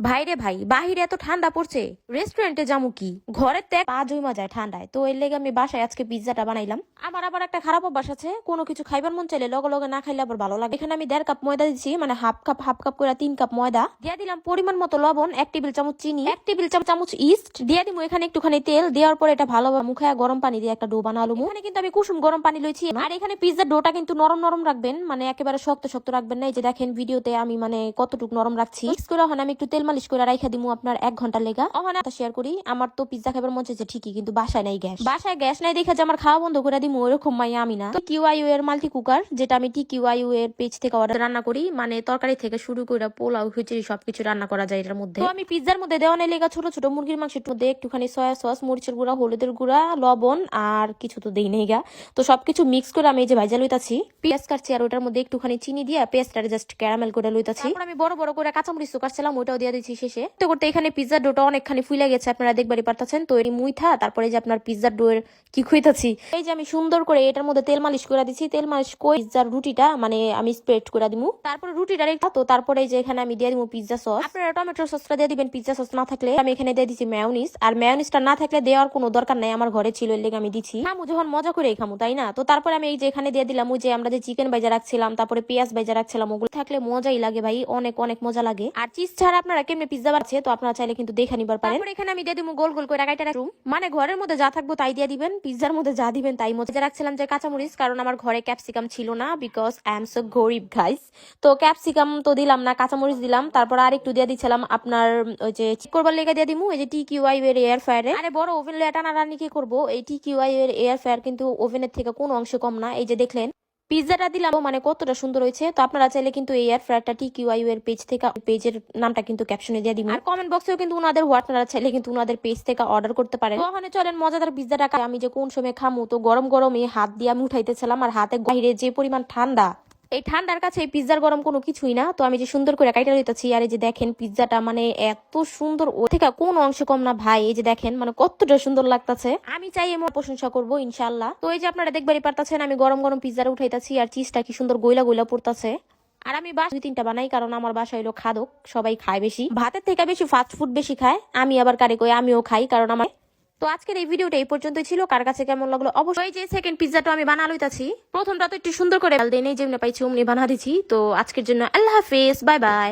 ভাইরে ভাই, বাহিরে এত ঠান্ডা পড়ছে, রেস্টুরেন্টে যাবো কি? ঘরের ত্যাগ পা জমা যায় ঠান্ডায়। তো এর লেগে আমি বাসায় আজকে পিৎজাটা বানাইলাম। আমার আবার একটা খারাপ অভ্যাস আছে, কোনো কিছু খাইবার মন চাইলে লগে লগে না খাইলে আবার ভালো লাগে। এখানে আমি 1.5 কাপ ময়দা দিচ্ছি, মানে হাফ কাপ করে 3 কাপ ময়দা দিয়ে দিলাম। পরিমাণ মতো লবণ, 1 টেবিল চামচ চিনি, 1 টেবিল চামচ ইস্ট দিয়ে দিব। এখানে একটুখানি তেল দেওয়ার পর এটা ভালোভাবে মুখায় গরম পানি দিয়ে একটা ডো বানালুম। এখানে কিন্তু আমি কুসুম গরম পানি লইছি। আর এখানে পিৎজার ডোটা কিন্তু নরম নরম রাখবেন, মানে একেবারে শক্ত শক্ত রাখবেন না। এই যে দেখেন ভিডিওতে আমি মানে কতটুকু নরম রাখছি। মিক্স করে ওখানে আমি একটু তেল মালিশ করে রাইখা দিমু আপনার 1 ঘন্টা লেগা। ওখানে শেয়ার করি, আমার তো পিৎজা খাবার মন চাইছে ঠিকই, কিন্তু বাসায় নাই গ্যাস। বাসায় গ্যাস নাই দেখে যে আমার খাওয়া বন্ধ করে দিমু ওরকম মাইয়া আমি না। তো কিউআইইউ এর মাল্টি কুকার, যেটা আমি কিউআইইউ এর পেজ থেকে অর্ডার রান্না করি, মানে তরকারি থেকে শুরু করে পোলাও খিচুড়ি সবকিছু রান্না করা যায় এটার মধ্যে। তো আমি পিৎজার মধ্যে দেওয়া নেই লেগা ছোট ছোট মুরগির মাংসের মধ্যে একটুখানি সয়া সস, মরিচের গুঁড়া, হলুদের গুঁড়া, লবণ আর কিছু তো দেই নেই গা। তো সবকিছু মিক্স করে আমি এই যে ভাইজা লইতাছি। পেঁয়াজ কাটছি আর ওটার মধ্যে একটুখানি চিনি দিয়ে পেঁয়াজটা জাস্ট ক্যারামেল করে লইতাছি। তারপর আমি বড় বড় করে কাঁচামরিচ কাটছিলাম, ওটাও দিয়ে দিচ্ছি শেষে। তো করতে এখানে পিৎজার ডোটা অনেকখানি ফুলে গেছে, আপনারা দেখবারই পারতেছেন। তো এই মুইথা তারপরে যে আপনার পিৎজার ডোয়ের কি খুঁইতাছি, এই যে আমি সুন্দর করে এটার মধ্যে তেল মালিশ করে দিচ্ছি। তেল মালিশ করে পিৎজার রুটিটা মানে আমি স্প্রেড করে দিমু। তারপরে রুটিটা রেখে তো তারপরে এই যে এখানে আমি দিয়ে দিমু পিৎজা সস। আপনারা টমেটো সসটা দিয়ে দিবেন পিৎজা সস না থাকলে। আমি এখানে দিয়ে দিচ্ছি মেয়োনিজ, আর মেয়োনিজটা না থাকলে দেওয়ার কোনো দরকার নাই, আমার ঘরে ছিল এর লেগে আমি দিচ্ছি। খামু যখন মজা করে খামু, তাই না? তো তারপরে আমি এই যে এখানে দিয়ে দিলাম ওই যে আমরা যে চিকেন ভাইজা রাখছিলাম, তারপরে পেঁয়াজ ভাইজা রাখছিলাম, ওগুলো থাকলে মজাই লাগে ভাই, অনেক অনেক মজা লাগে। আর চিজ ছাড়া আপনারা কেমনে পিৎজা বানাচ্ছে তো আপনারা চাইলে কিন্তু দেখে নিবার পারেন। তারপরে এখানে আমি দিয়ে দিমু গোল গোল করে কাইটা রাখুম, মানে ঘরের মধ্যে যা থাকবো তাই দিয়ে দিবেন, পিৎজার মধ্যে যা দিবেন তাই মজা। রাখছিলাম যে কাঁচামরিচ, কারণ আমার ঘরে ক্যাপসিকাম ছিল না, বিকজ আই এম সো গরিব গাইস। তো ক্যাপসিকাম তো দিলাম না, কাঁচামরিচ দিলাম। তারপর আর একটু দিয়ে দিচ্ছিলাম আপনার ওই যে চিক করবার লেগে দিয়ে দিমু এই যে কিউআই এর এয়ার ফ্রায়ারে। আরে বড় ওভেন লেটা না রান্নি কি করবো, এই কিউআই এর এয়ার ফ্রায়ার কিন্তু ওভেনের থেকে কোনো অংশে কম না। এই যে দেখলেন পিৎজাটা দিলাম, মানে কতটা সুন্দর হয়েছে। তো আপনারা চাইলে কিন্তু এই এয়ার ফ্রায়ারটা কিউআইইউ এর পেজ থেকে, পেজের নামটা কিন্তু ক্যাপশনে দিয়ে দিবেন। আর কমেন্ট বক্সেও কিন্তু উনাদের আপনারা চাইলে কিন্তু উনাদের পেজ থেকে অর্ডার করতে পারেন। তো ওখানে চলেন মজাদার পিৎজাটা আমি যে কোন সময় খামু, তো গরম গরমে হাত দিয়ে আমি উঠাইতেছিলাম, আর হাতে বাইরে যে পরিমাণ ঠান্ডা, এই ঠান্ডার কাছে এই পিৎজার গরম কোনো কিছুই না। তো আমি যে সুন্দর করে কাইটা লইতাছি, আর এই যে দেখেন পিৎজাটা মানে এত সুন্দর, ও থেকে কোন অংশ কম না ভাই। এই যে দেখেন মানে কতটা সুন্দর লাগতাছে, আমি চাই এমন প্রশংসা করবো ইনশাআল্লাহ। তো এই যে আপনারা দেখবারই পারতাছেন আমি গরম গরম পিৎজাটা উঠাইতাছি, আর চিজটা কি সুন্দর গইলা গইলা পড়তাছে। আর আমি 2-3টা বানাই, কারণ আমার বাসা হইলো খাদক, সবাই খায় বেশি, ভাতের থেকে বেশি ফাস্ট ফুড বেশি খায়। আমি আবার কারে কই আমিও খাই, কারণ আমার। তো আজকের এই ভিডিওটা এই পর্যন্তই ছিল। কার কাছে কেমন লাগলো অবশ্যই। যে সেকেন্ড পিৎজাটা আমি বানা লইতাছি, প্রথমটা তো একটু সুন্দর করে দেই নেই, যেমনি পাইছি অমনি বানা দিছি। তো আজকের জন্য আল্লাহ হাফেজ, বাই বাই।